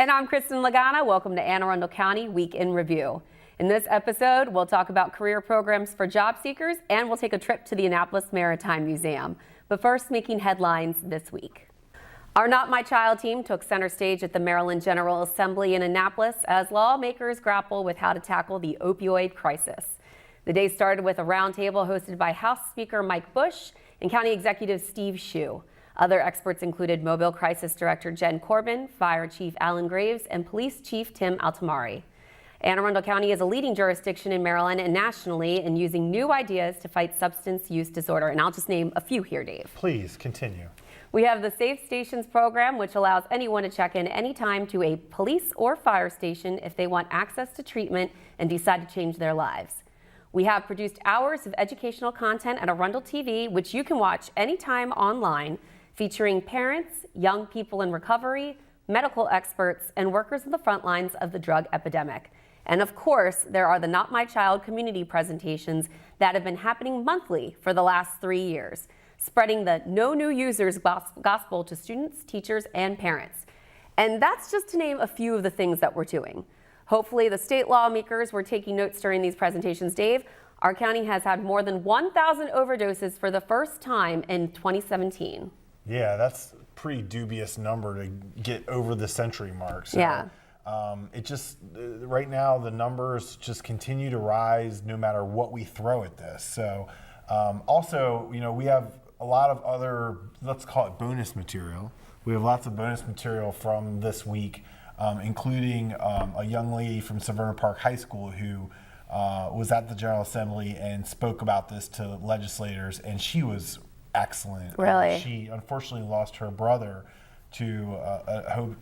And I'm Kristin Lagana. Welcome to Anne Arundel County Week in Review. In this episode, we'll talk about career programs for job seekers, and we'll take a trip to the Annapolis Maritime Museum. But first, making headlines this week. Our Not My Child team took center stage at the Maryland General Assembly in Annapolis as lawmakers grapple with how to tackle the opioid crisis. The day started with a roundtable hosted by House Speaker Mike Bush and County Executive Steve Shue. Other experts included Mobile Crisis Director Jen Corbin, Fire Chief Alan Graves, and Police Chief Tim Altamari. Anne Arundel County is a leading jurisdiction in Maryland and nationally in using new ideas to fight substance use disorder. And I'll just name a few here, Dave. Please continue. We have the Safe Stations program, which allows anyone to check in anytime to a police or fire station if they want access to treatment and decide to change their lives. We have produced hours of educational content at Arundel TV, which you can watch anytime online, featuring parents, young people in recovery, medical experts, and workers on the front lines of the drug epidemic. And of course, there are the Not My Child community presentations that have been happening monthly for the last 3 years, spreading the no new users gospel to students, teachers, and parents. And that's just to name a few of the things that we're doing. Hopefully the state lawmakers were taking notes during these presentations. Dave, our county has had more than 1,000 overdoses for the first time in 2017. Yeah, that's a pretty dubious number to get over the century mark. So, yeah. It just, right now, the numbers just continue to rise no matter what we throw at this. So, also, you know, we have a lot of other, let's call it bonus material. We have lots of bonus material from this week, including a young lady from Severna Park High School who was at the General Assembly and spoke about this to legislators, and she was excellent. Really? She unfortunately lost her brother to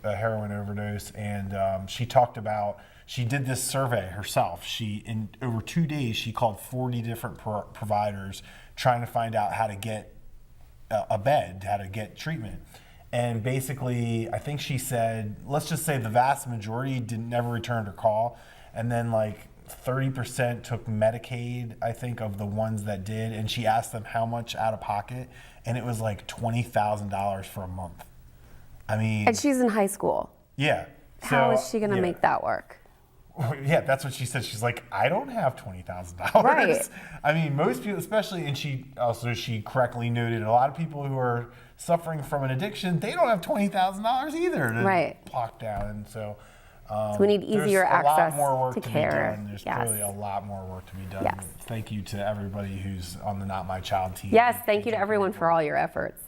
a heroin overdose, and she talked about, she did this survey herself. In over 2 days, she called 40 different providers trying to find out how to get a bed, how to get treatment. And basically, I think she said, let's just say the vast majority never returned her call, and then like 30% took Medicaid, I think, of the ones that did, and she asked them how much out of pocket, and it was like $20,000 for a month. I mean, And she's in high school. Yeah. How is she going to make that work? Yeah, that's what she said. She's like, I don't have $20,000. Right. I mean, most people, especially, and she correctly noted, a lot of people who are suffering from an addiction, they don't have $20,000 either to lock down. And so we need easier access to care. There's a lot more work to be done. There's clearly a lot more work to be done. Yes. Thank you to everybody who's on the Not My Child team. Yes, thank you to everyone for all your efforts.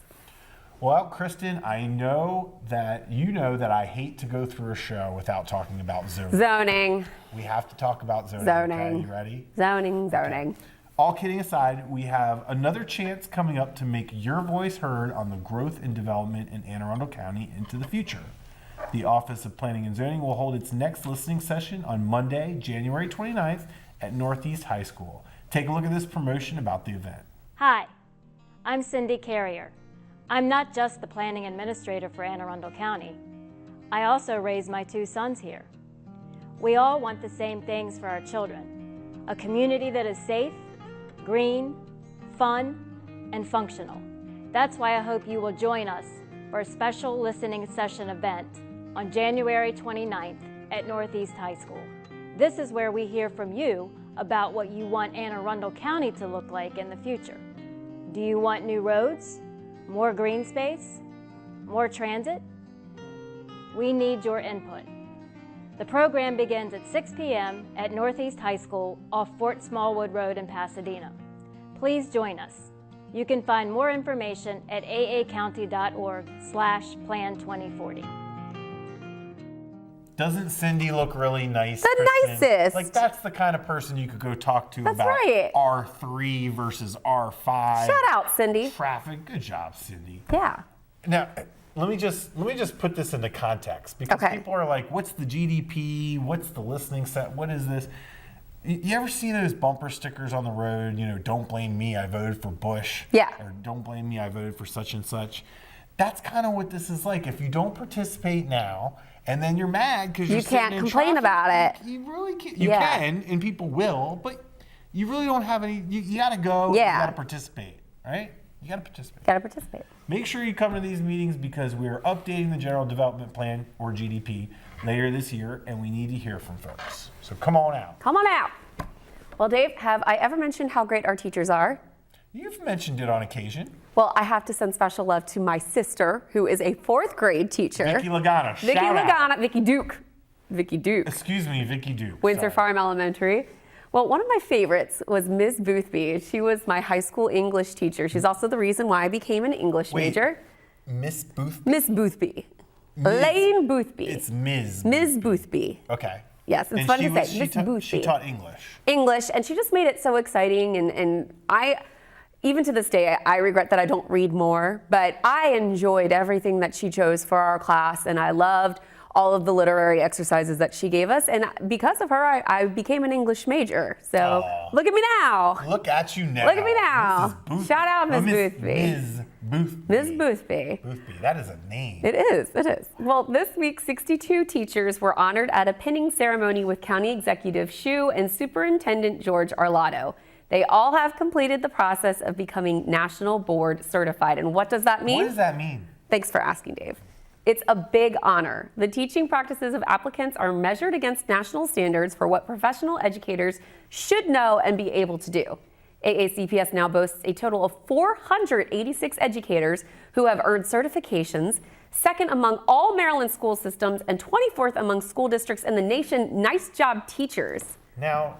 Well, Kristin, I know that I hate to go through a show without talking about zoning. Zoning. We have to talk about zoning. Zoning. Okay, you ready? Zoning. Okay. All kidding aside, we have another chance coming up to make your voice heard on the growth and development in Anne Arundel County into the future. The Office of Planning and Zoning will hold its next listening session on Monday, January 29th at Northeast High School. Take a look at this promotion about the event. Hi, I'm Cindy Carrier. I'm not just the planning administrator for Anne Arundel County. I also raise my 2 sons here. We all want the same things for our children: a community that is safe, green, fun, and functional. That's why I hope you will join us for a special listening session event on January 29th at Northeast High School. This is where we hear from you about what you want Anne Arundel County to look like in the future. Do you want new roads? More green space? More transit? We need your input. The program begins at 6 p.m. at Northeast High School off Fort Smallwood Road in Pasadena. Please join us. You can find more information at aacounty.org/plan2040. Doesn't Cindy look really nice? The Kristin? nicest. Like, that's the kind of person you could go talk to That's about right. R3 versus R5. Shout out, Cindy. Traffic. Good job, Cindy. Yeah. Now, let me just put this into context, because people are like, what's the GDP? What's the listening set? What is this? You ever see those bumper stickers on the road? You know, don't blame me, I voted for Bush. Yeah. Or don't blame me, I voted for such and such. That's kind of what this is like. If you don't participate now, and then you're mad because you can't complain about it. You really can't. You can, and people will, but you really don't have any. You got to go. Yeah. You got to participate, right? You got to participate. Got to participate. Make sure you come to these meetings because we are updating the General Development Plan, or GDP, later this year, and we need to hear from folks. So come on out. Come on out. Well, Dave, have I ever mentioned how great our teachers are? You've mentioned it on occasion. Well, I have to send special love to my sister, who is a 4th grade teacher. Vicky Lagana, Vicky shout out. Lagana, Vicky Duke. Vicky Duke. Excuse me, Vicky Duke. Windsor Sorry. Farm Elementary. Well, one of my favorites was Ms. Boothby. She was my high school English teacher. She's also the reason why I became an English major. Miss Boothby? Miss Boothby. Ms. Elaine Boothby. It's Ms. Ms. Boothby. Okay. Yes, it's And fun she to was- say. Miss Boothby. She taught English. English, and she just made it so exciting. And I, even to this day, I regret that I don't read more, but I enjoyed everything that she chose for our class, and I loved all of the literary exercises that she gave us. And because of her, I became an English major. So look at me now. Look at you now. Look at me now. Mrs. Boothby. Shout out Ms. Boothby. Ms. Boothby. Ms. Boothby. Boothby. That is a name. It is, it is. Well, this week, 62 teachers were honored at a pinning ceremony with County Executive Shue and Superintendent George Arlotto. They all have completed the process of becoming National Board Certified. And what does that mean? What does that mean? Thanks for asking, Dave. It's a big honor. The teaching practices of applicants are measured against national standards for what professional educators should know and be able to do. AACPS now boasts a total of 486 educators who have earned certifications, second among all Maryland school systems and 24th among school districts in the nation. Nice job, teachers. Now,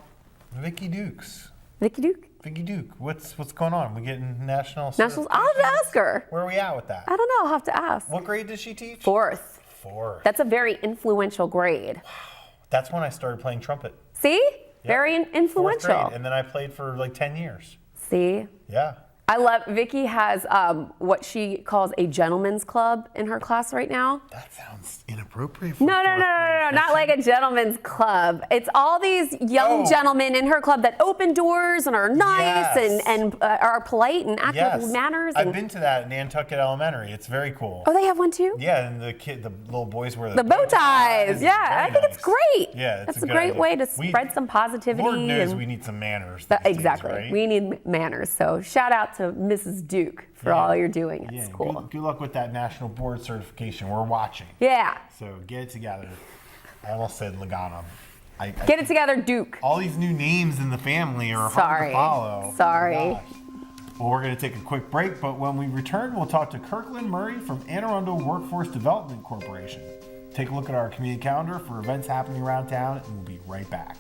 Vicky Dukes. Vicky Duke? Vicky Duke, what's going on? We getting national Nationals? I'll have to certifications? ask her. Where are we at with that? I don't know. I'll have to ask. What grade does she teach? 4th. 4th. That's a very influential grade. That's when I started playing trumpet. See? Very 4th influential. grade, and then I played for like 10 years. See? Yeah. I love, Vicky has what she calls a gentleman's club in her class right now. That sounds inappropriate for No, fourth grade. not like a gentleman's club. It's all these young gentlemen in her club that open doors and are nice Yes. and are polite and act with manners. I've And, been to that in Nantucket Elementary. It's very cool. oh, they have one too? Yeah, and the little boys wear the The bow ties. It's Yeah, very I think nice. it's great. Yeah, it's That's a a good great idea. way to We- spread some positivity. Lord knows and- we need some manners. That- these days, exactly. right? We need manners. So shout out to Mrs. Duke for Yeah. all you're doing at Yeah, school. good luck with that national board certification. We're watching. Yeah. So get it together. I almost said Lagana. Get it together, Duke. All these new names in the family are hard Sorry. to follow. Sorry. Oh my gosh. Well, we're going to take a quick break, but when we return, we'll talk to Kirkland Murray from Arundel Workforce Development Corporation. Take a look at our community calendar for events happening around town, and we'll be right back.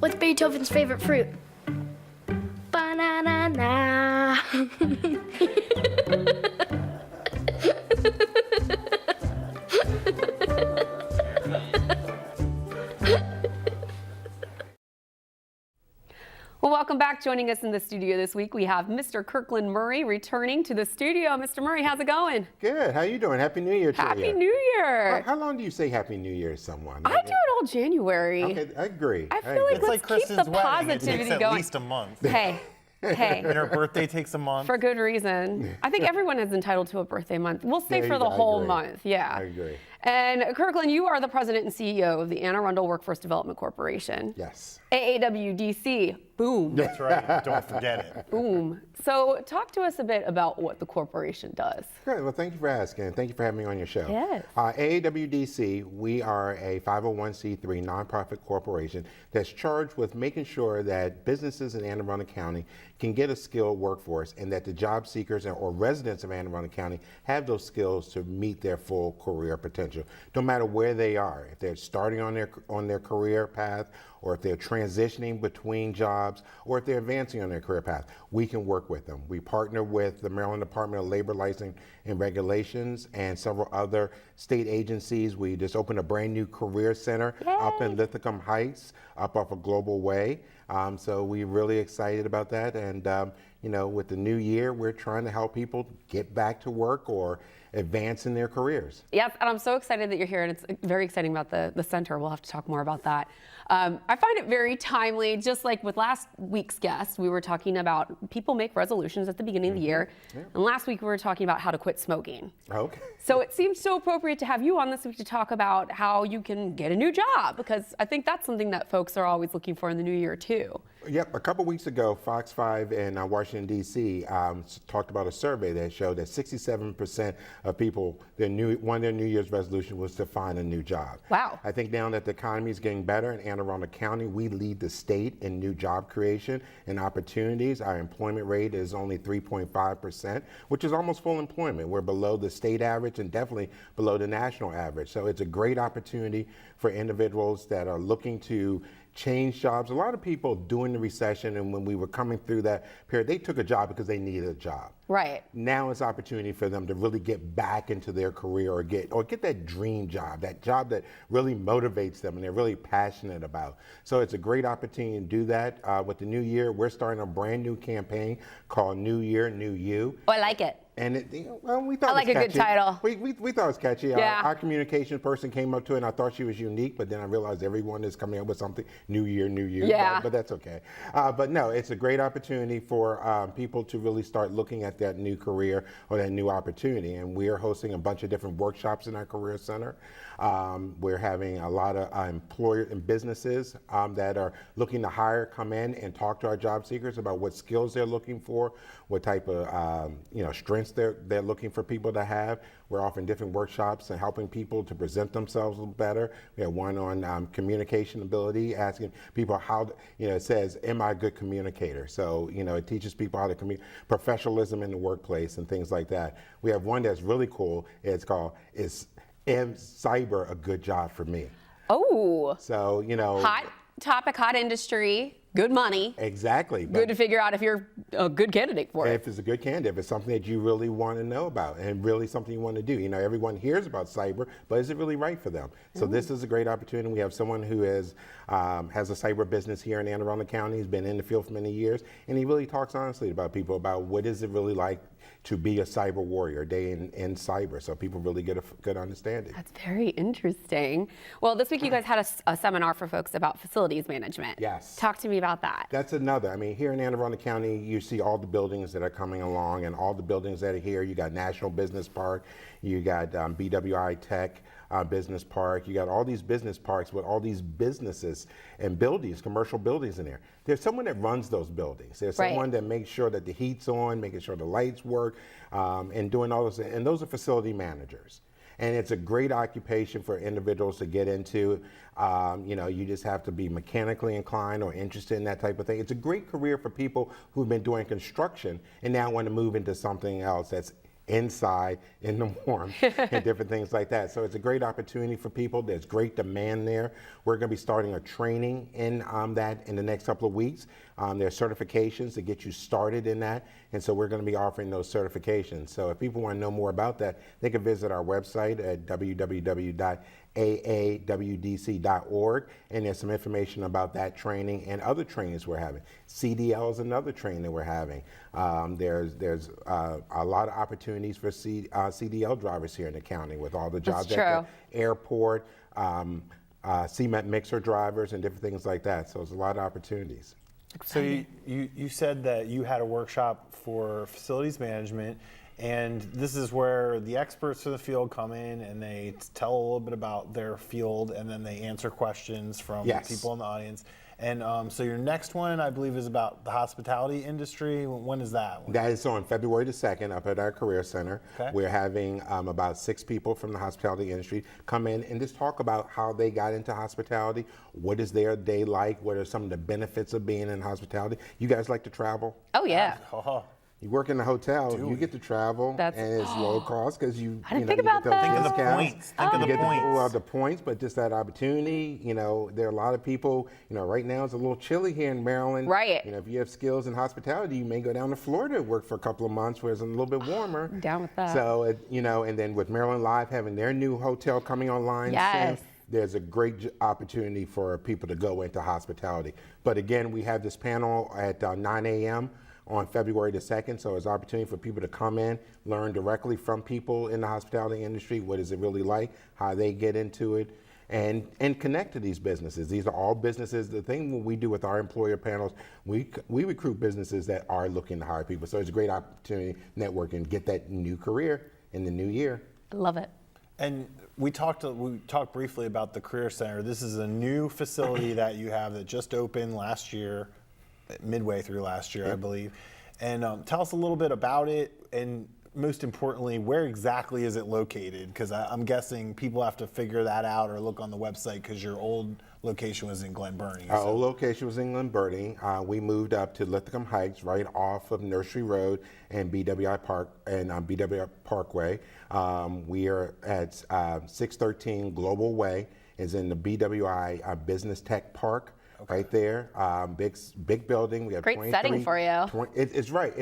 What's Beethoven's favorite fruit? Banana. Well, welcome back. Joining us in the studio this week, we have Mr. Kirkland Murray returning to the studio. Mr. Murray, how's it going? Good. How you doing? Happy New Year to you. Happy New Year. How long do you say Happy New Year to someone? I do it all January. Okay, I agree. I feel like It's like let's keep Kristen's the wedding. It positivity takes at going. least a month. Hey, hey. And her birthday takes a month. For good reason. I think everyone is entitled to a birthday month. We'll stay Yeah, for the I whole agree. month. Yeah. I agree. And Kirkland, you are the president and CEO of the Anne Arundel Workforce Development Corporation. Yes. AAWDC. Boom. That's right. Don't forget it. Boom. So talk to us a bit about what the corporation does. Good. Well, thank you for asking. Thank you for having me on your show. Yes. AAWDC, we are a 501c3 nonprofit corporation that's charged with making sure that businesses in Anne Arundel County can get a skilled workforce and that the job seekers or residents of Anne Arundel County have those skills to meet their full career potential, no matter where they are. If they're starting on their career path or if they're transitioning between jobs, or if they're advancing on their career path, we can work with them. We partner with the Maryland Department of Labor Licensing and Regulations and several other state agencies. We just opened a brand new career center up in Lithicum Heights, up off of Global Way. So we're really excited about that. And you know, with the new year, we're trying to help people get back to work or advance in their careers. Yep, and I'm so excited that you're here, and it's very exciting about the center. We'll have to talk more about that. I find it very timely, just like with last week's guest, we were talking about people make resolutions at the beginning of the year, and last week we were talking about how to quit smoking. Okay. So it seems so appropriate to have you on this week to talk about how you can get a new job, because I think that's something that folks are always looking for in the new year too. Yep, a couple weeks ago, Fox 5 in Washington, D.C. Talked about a survey that showed that 67% of people, one of their New Year's resolution was to find a new job. Wow. I think now that the economy is getting better in Anne Arundel County, we lead the state in new job creation and opportunities. Our employment rate is only 3.5%, which is almost full employment. We're below the state average and definitely below the national average. So it's a great opportunity for individuals that are looking to change jobs. A lot of people during the recession and when we were coming through that period, they took a job because they needed a job. Right. Now it's opportunity for them to really get back into their career or get that dream job, that job that really motivates them and they're really passionate about. So it's a great opportunity to do that. With the new year, we're starting a brand new campaign called New Year, New You. Oh, I like it. And we thought I like it was a good catchy. title. We thought it was catchy. Yeah. Our communication person came up to it and I thought she was unique, but then I realized everyone is coming up with something, New Year, New You. Yeah. But that's okay. But no, it's a great opportunity for people to really start looking at that new career or that new opportunity. And we are hosting a bunch of different workshops in our career center. We're having a lot of employers and businesses that are looking to hire come in and talk to our job seekers about what skills they're looking for, what type of strengths they're looking for people to have. We're offering different workshops and helping people to present themselves a little better. We have one on communication ability, asking people how, it says, am I a good communicator? So, it teaches people how to communicate, professionalism in the workplace and things like that. We have one that's really cool. It's called, is cyber a good job for me? Oh. So, Hot topic, hot industry. Good money. Exactly. Good to figure out if you're a good candidate for it. If it's a good candidate, if it's something that you really want to know about and really something you want to do. Everyone hears about cyber, but is it really right for them? So this is a great opportunity. We have someone who has a cyber business here in Anne Arundel County. He's been in the field for many years, and he really talks honestly about people about what is it really like to be a cyber warrior, day in cyber, so people really get a good understanding. That's very interesting. Well, this week you guys had a seminar for folks about facilities management. Yes. Talk to me about that. That's another. Here in Anne Arundel County, you see all the buildings that are coming along and all the buildings that are here. You got National Business Park, you got BWI Tech Business Park, you got all these business parks with all these businesses and buildings, commercial buildings in there. There's someone that runs those buildings. There's someone that makes sure that the heat's on, making sure the lights work, and doing all those, and those are facility managers. And it's a great occupation for individuals to get into. You just have to be mechanically inclined or interested in that type of thing. It's a great career for people who've been doing construction and now want to move into something else that's inside in the warm and different things like that. So it's a great opportunity for people. There's great demand there. We're going to be starting a training in that in the next couple of weeks. There are certifications to get you started in that. And so we're going to be offering those certifications. So if people want to know more about that, they can visit our website at www.AAWDC.org. And there's some information about that training and other trainings we're having. CDL is another training that we're having. There's a lot of opportunities for CDL drivers here in the county with all the jobs at the airport, cement mixer drivers and different things like that. So there's a lot of opportunities. So you said that you had a workshop for facilities management, and this is where the experts in the field come in and they tell a little bit about their field, and then they answer questions from people in the audience. And so your next one, I believe, is about the hospitality industry. When is that? That is on February the 2nd up at our Career Center. Okay. We're having about 6 people from the hospitality industry come in and just talk about how they got into hospitality, what is their day like, what are some of the benefits of being in hospitality. You guys like to travel? Oh, yeah. You work in a hotel, you get to travel, and it's low cost because you didn't think about get those that. Think of the discounts. points. Think of the points. The points, but just that opportunity. There are a lot of people. Right now it's a little chilly here in Maryland. Right. If you have skills in hospitality, you may go down to Florida and work for a couple of months where it's a little bit warmer. I'm down with that. So and then with Maryland Live having their new hotel coming online Yes. soon, there's a great opportunity for people to go into hospitality. But again, we have this panel at 9 a.m. on February the 2nd, so it's an opportunity for people to come in, learn directly from people in the hospitality industry, what is it really like, how they get into it, and connect to these businesses. These are all businesses. The thing we do with our employer panels, we recruit businesses that are looking to hire people. So it's a great opportunity to network and get that new career in the new year. I love it. And we talked briefly about the Career Center. This is a new facility that you have that just opened last year, midway through last year, I believe. And tell us a little bit about it, and most importantly, where exactly is it located? Because I'm guessing people have to figure that out or look on the website, because your old location was in Glen Burnie. Our old location was in Glen Burnie. We moved up to Lithicum Heights, right off of Nursery Road and BWI Park and BWI Parkway. We are at 613 Global Way. Is in the BWI Business Tech Park. Okay. Right there, big building. We have great setting for you. It's right.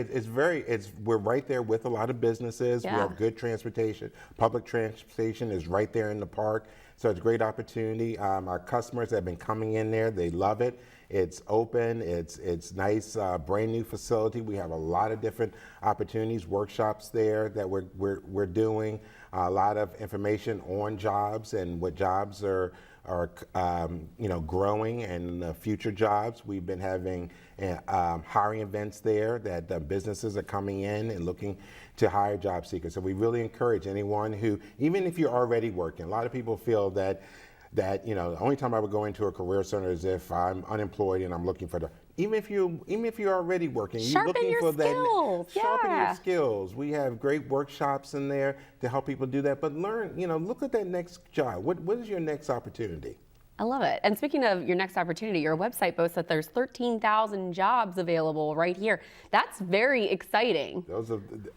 We're right there with a lot of businesses. Yeah. We have good transportation. Public transportation is right there in the park, so it's a great opportunity. Our customers have been coming in there. They love it. It's open. It's nice, brand new facility. We have a lot of different opportunities, workshops there that we're doing. A lot of information on jobs and what jobs are growing, and future jobs. We've been having hiring events there that businesses are coming in and looking to hire job seekers. So we really encourage anyone who, even if you're already working, a lot of people feel that the only time I would go into a career center is if I'm unemployed and I'm looking for even if you're already working, Sharpen you're looking your skills. sharpen Yeah. your skills. We have great workshops in there to help people do that. But learn, look at that next job. What is your next opportunity? I love it. And speaking of your next opportunity, your website boasts that there's 13,000 jobs available right here. That's very exciting.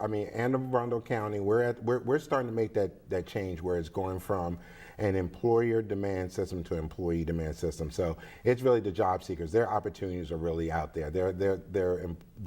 Anne Arundel County, we're starting to make that change where it's going from an employer demand system to employee demand system. So it's really the job seekers. Their opportunities are really out there. There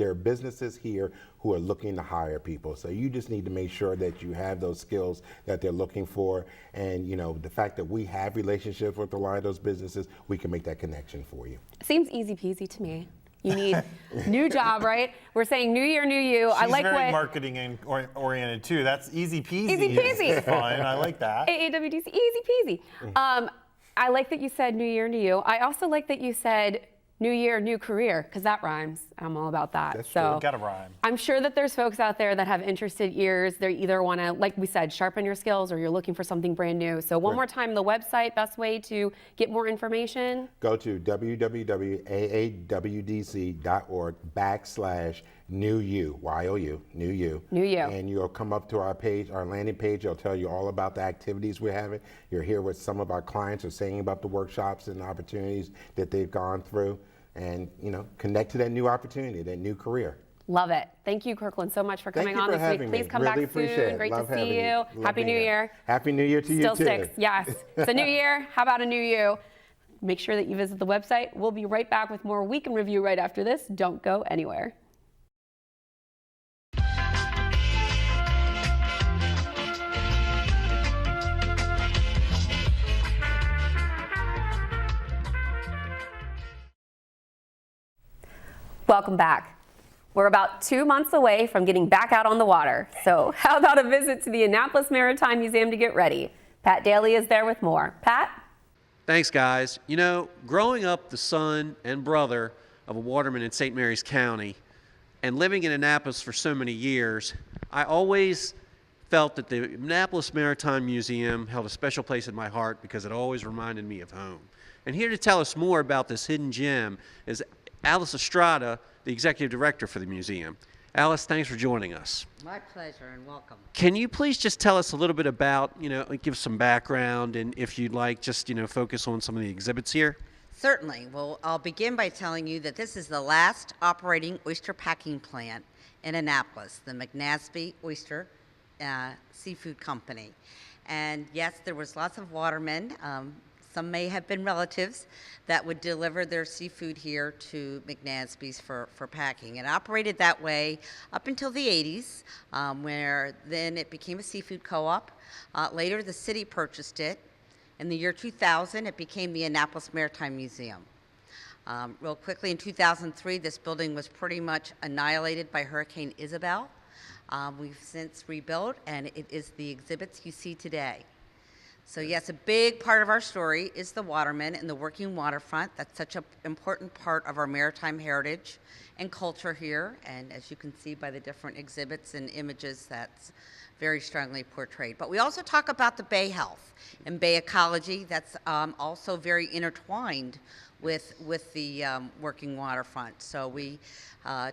are businesses here who are looking to hire people. So you just need to make sure that you have those skills that they're looking for. And the fact that we have relationships with a lot of those businesses, we can make that connection for you. Seems easy peasy to me. You need new job, right? We're saying new year, new you. She's I like very what marketing oriented too. That's easy peasy. Easy peasy. It's fun. I like that. AAWDC, easy peasy. I like that you said new year, new you. I also like that you said new year, new career, because that rhymes. I'm all about that. That's so true. Gotta rhyme. I'm sure that there's folks out there that have interested ears. They either want to, like we said, sharpen your skills, or you're looking for something brand new. So one more time, the website, best way to get more information. Go to www.aawdc.org/new you, Y-O-U, new you. New you. And you'll come up to our page, our landing page. It'll tell you all about the activities we're having. You'll hear what some of our clients are saying about the workshops and the opportunities that they've gone through, and connect to that new opportunity, that new career. Love it. Thank you, Kirkland, so much for coming on this week. Please come really back appreciate soon. it. Great Love to see having you. Love Happy being New here. Year. Happy New Year to you Still too. sticks. Yes. It's a new year. How about a new you? Make sure that you visit the website. We'll be right back with more Week in Review right after this. Don't go anywhere. Welcome back. We're about 2 months away from getting back out on the water. So how about a visit to the Annapolis Maritime Museum to get ready? Pat Daly is there with more. Pat? Thanks, guys. Growing up the son and brother of a waterman in St. Mary's County and living in Annapolis for so many years, I always felt that the Annapolis Maritime Museum held a special place in my heart because it always reminded me of home. And here to tell us more about this hidden gem is Alice Estrada, the executive director for the museum. Alice, thanks for joining us. My pleasure and welcome. Can you please just tell us a little bit about, give some background, and if you'd like, just, focus on some of the exhibits here? Certainly. Well, I'll begin by telling you that this is the last operating oyster packing plant in Annapolis, the McNasby Oyster Seafood Company. And yes, there was lots of watermen. Some may have been relatives that would deliver their seafood here to McNasby's for packing. It operated that way up until the 80s, where then it became a seafood co-op. Later, the city purchased it. In the year 2000, it became the Annapolis Maritime Museum. Real quickly, in 2003, this building was pretty much annihilated by Hurricane Isabel. We've since rebuilt, and it is the exhibits you see today. So yes, a big part of our story is the watermen and the working waterfront. That's such an important part of our maritime heritage and culture here. And as you can see by the different exhibits and images, that's very strongly portrayed. But we also talk about the bay health and bay ecology. That's also very intertwined with the working waterfront. So we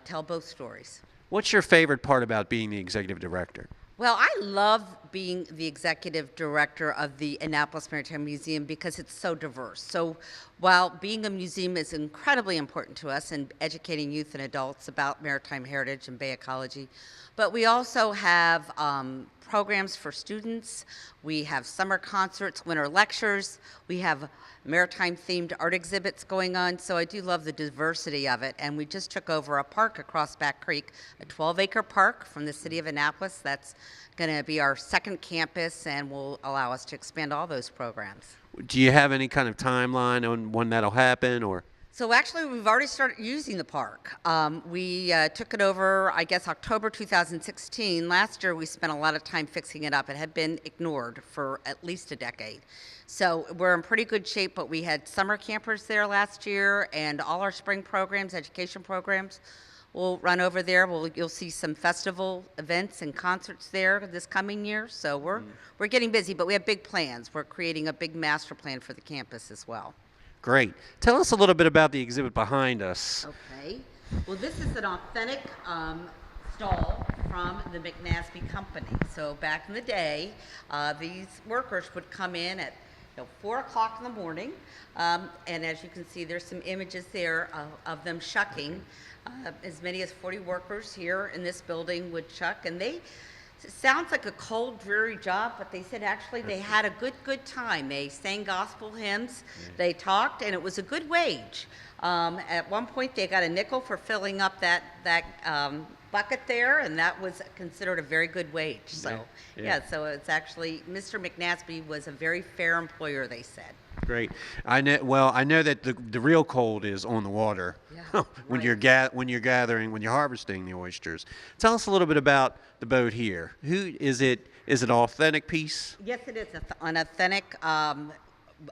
tell both stories. What's your favorite part about being the executive director? Well, I love being the executive director of the Annapolis Maritime Museum because it's so diverse. So while being a museum is incredibly important to us and educating youth and adults about maritime heritage and bay ecology, but we also have programs for students. We have summer concerts, winter lectures. We have maritime-themed art exhibits going on, so I do love the diversity of it. And we just took over a park across Back Creek, a 12-acre park from the city of Annapolis. That's going to be our second campus and will allow us to expand all those programs. Do you have any kind of timeline on when that'll happen, or? So actually, we've already started using the park. We took it over, I guess, October 2016. Last year, we spent a lot of time fixing it up. It had been ignored for at least a decade. So we're in pretty good shape, but we had summer campers there last year, and all our spring programs, education programs, will run over there. You'll see some festival events and concerts there this coming year. So we're getting busy, but we have big plans. We're creating a big master plan for the campus as well. Great. Tell us a little bit about the exhibit behind us. Okay. Well, this is an authentic stall from the McNasby Company. So back in the day, these workers would come in at 4 o'clock in the morning, and as you can see, there's some images there of them shucking. As many as 40 workers here in this building would shuck, and it sounds like a cold, dreary job, but they said actually they had a good time. They sang gospel hymns, they talked, and it was a good wage. At one point, they got a nickel for filling up that bucket there, and that was considered a very good wage. So, so it's actually, Mr. McNasby was a very fair employer, they said. Great. I know that the real cold is on the water when you're gathering, when you're harvesting the oysters. Tell us a little bit about the boat here. Who is it? Is it an authentic piece? Yes, it is an authentic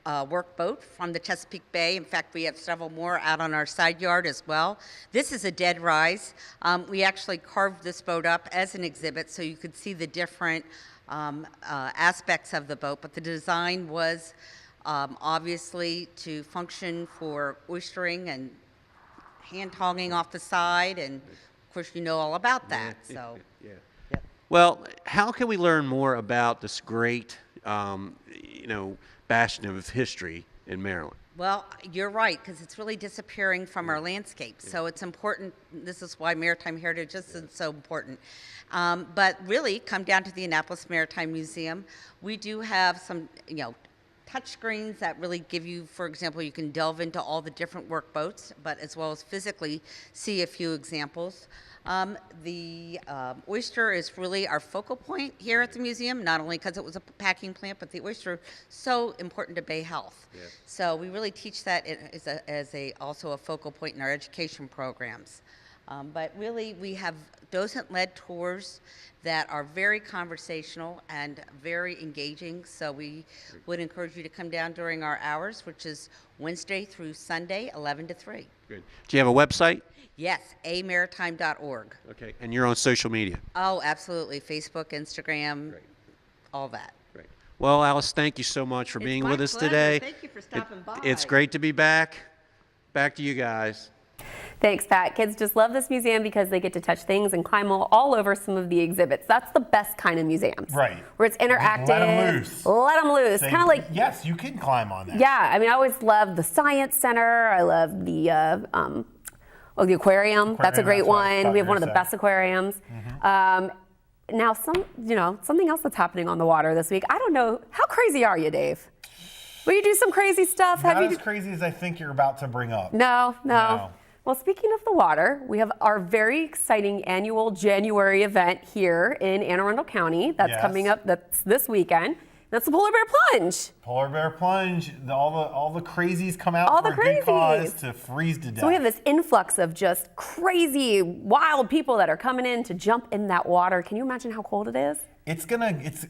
workboat from the Chesapeake Bay. In fact, we have several more out on our side yard as well. This is a dead rise. We actually carved this boat up as an exhibit so you could see the different aspects of the boat, but the design was obviously to function for oystering and hand tonguing off the side, and of course you know all about that. So, Yep. Well, how can we learn more about this great, bastion of history in Maryland? Well, you're right, because it's really disappearing from our landscape. So it's important. This is why maritime heritage is so important. But really, come down to the Annapolis Maritime Museum. We do have some, touch screens that really give you, for example, you can delve into all the different workboats, but as well as physically see a few examples. The oyster is really our focal point here at the museum, not only because it was a packing plant, but the oyster is so important to bay health. Yes. So we really teach that as also a focal point in our education programs. But really, we have docent-led tours that are very conversational and very engaging. So we would encourage you to come down during our hours, which is Wednesday through Sunday, 11 to 3. Good. Do you have a website? Yes, amaritime.org. Okay. And you're on social media? Oh, absolutely. Facebook, Instagram, Great. All that. Great. Well, Alice, thank you so much for being with us today. Thank you for stopping by. It's great to be back. Back to you guys. Thanks, Pat. Kids just love this museum because they get to touch things and climb all over some of the exhibits. That's the best kind of museums. Right. Where it's interactive. Let them loose. Let them loose. Kind of like... Yes, you can climb on that. Yeah. I mean, I always love the Science Center. I love the... Oh, the aquarium. That's a great that's what I one. thought We you have were one of the saying. best aquariums. Now, something else that's happening on the water this week. I don't know. How crazy are you, Dave? Will you do some crazy stuff? Not as crazy as I think you're about to bring up. No. No. Well, speaking of the water, we have our very exciting annual January event here in Anne Arundel County that's Yes. coming up. That's this weekend. That's the Polar Bear Plunge. Polar Bear Plunge. All the crazies come out All for the a good cause crazies. to freeze to death. So we have this influx of just crazy, wild people that are coming in to jump in that water. Can you imagine how cold it is?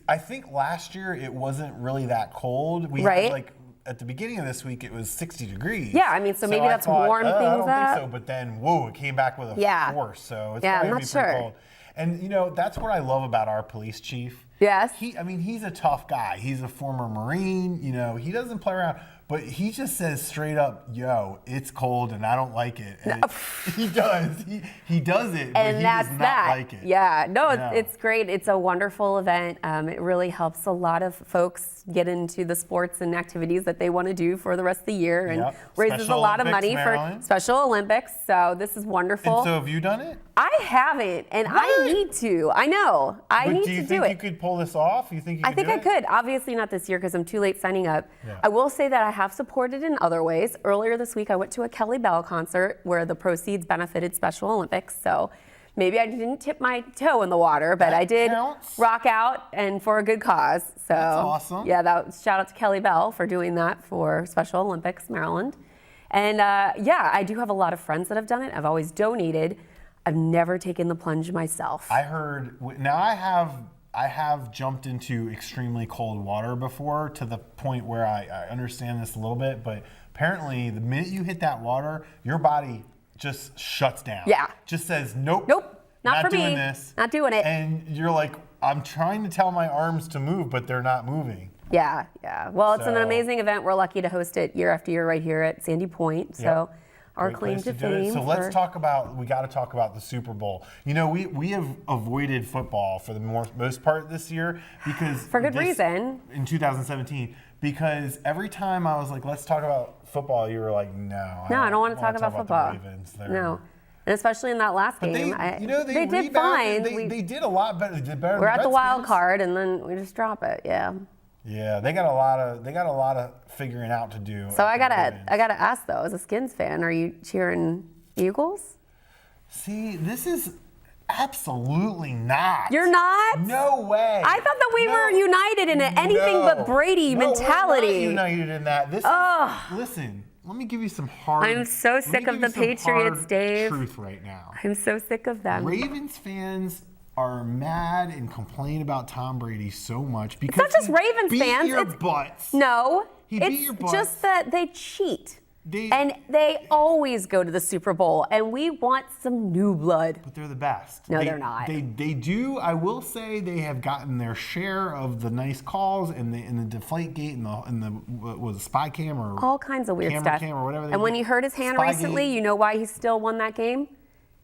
I think last year it wasn't really that cold. We Right. had like at the beginning of this week it was 60 degrees. Yeah, I mean, so maybe that's warmed I things don't up. think so, but then whoa, it came back with a Yeah. force. So it's Yeah, probably I'm gonna not be pretty sure. cold. And that's what I love about our police chief. Yes. He's a tough guy. He's a former Marine. He doesn't play around, but he just says straight up, "Yo, it's cold and I don't like it." And he does. He does it, but And he that's does not that. like it. Yeah, no, No. it's great. It's a wonderful event. It really helps a lot of folks get into the sports and activities that they want to do for the rest of the year, and Yep. raises Special a lot of Olympics, money for Maryland. Special Olympics. So this is wonderful. And so have you done it? I haven't, and I What? need to. I know. I But need do you to think do you it. could pull this off? You think you I think do I it? could. Obviously not this year because I'm too late signing up. Yeah. I will say that I have supported in other ways. Earlier this week, I went to a Kelly Bell concert where the proceeds benefited Special Olympics. So maybe I didn't tip my toe in the water, but That I did counts. rock out and for a good cause. So That's awesome. Yeah, shout out to Kelly Bell for doing that for Special Olympics Maryland. And I do have a lot of friends that have done it. I've always donated. I've never taken the plunge myself. I heard. Now I have jumped into extremely cold water before to the point where I understand this a little bit, but apparently the minute you hit that water, your body just shuts down. Yeah. Just says nope. Nope, not for doing me. this. Not doing it. And you're like, I'm trying to tell my arms to move, but they're not moving. Yeah. Well, it's an So- amazing event. We're lucky to host it year after year right here at Sandy Point. So Yep. our Great claim place to do it. fame. So let's talk about. We got to talk about the Super Bowl. We have avoided football for the most part this year because For good reason. In 2017, because every time I was like, let's talk about football, you were like, no. No, I don't want to talk wanna about the football. Ravens. No. And especially in that last But game, they did rebounded. fine. They did a lot better. They did better. We're than at the wild Redskins. card, and then we just drop it. Yeah. Yeah, they got a lot of figuring out to do. So I at the Ravens. gotta ask though, as a Skins fan, are you cheering Eagles? See, this is absolutely not. You're not? No way. I thought that we were united in an anything but Brady mentality. We're not united in that. This is, listen, let me give you some hard. I'm so let me sick give of you the some Patriots, hard Dave. Truth right now. I'm so sick of them. Ravens fans are mad and complain about Tom Brady so much because not just he Ravens beat fans, your it's- butts. No, He beat it's your butts. just that they cheat. They- And they always go to the Super Bowl, and we want some new blood. But they're the best. No, they're not. They do. I will say they have gotten their share of the nice calls and the deflate gate and the what was it, spy cam or All kinds of weird camera stuff. cam or whatever. And when he hurt his hand recently, you know why he still won that game?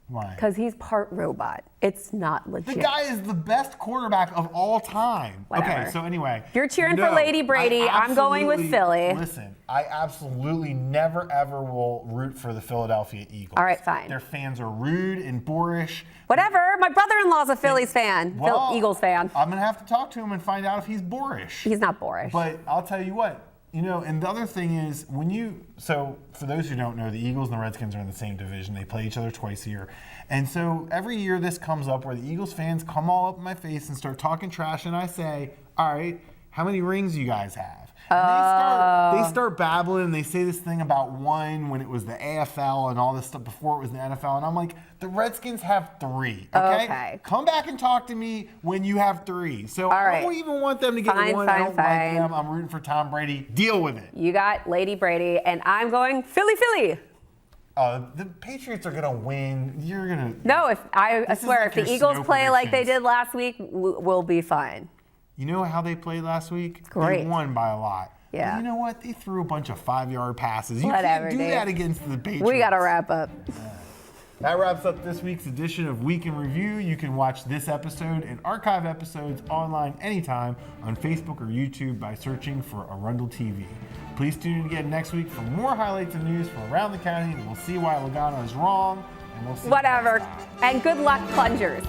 Why? Because he's part robot. It's not legit. The guy is the best quarterback of all time. Whatever. Okay, so anyway. You're cheering for Lady Brady. I'm going with Philly. Listen, I absolutely never ever will root for the Philadelphia Eagles. All right, fine. Their fans are rude and boorish. Whatever. My brother-in-law's a Phillies fan. Eagles fan. I'm going to have to talk to him and find out if he's boorish. He's not boorish. But I'll tell you what, and the other thing is so for those who don't know, the Eagles and the Redskins are in the same division. They play each other twice a year. And so every year this comes up where the Eagles fans come all up in my face and start talking trash, and I say, all right, how many rings you guys have? And they start babbling, and they say this thing about one when it was the AFL and all this stuff before it was the NFL. And I'm like, the Redskins have 3, okay? Okay. Come back and talk to me when you have 3. So All I right. don't even want them to get Fine, one. I don't fine. like them. I'm rooting for Tom Brady. Deal with it. You got Lady Brady, and I'm going Philly. The Patriots are going to win. You're going to. No, I This is swear, like if the your Eagles snow play like they predictions. did last week, we'll be fine. You know how they played last week? Great. They won by a lot. Yeah. But you know what? They threw a bunch of 5-yard passes. You Whatever, can't do Dave. that against the Patriots. We got to wrap up. That wraps up this week's edition of Week in Review. You can watch this episode and archive episodes online anytime on Facebook or YouTube by searching for Arundel TV. Please tune in again next week for more highlights and news from around the county. We'll see why Logano is wrong, and we'll see. Whatever. Next time. And good luck, plungers.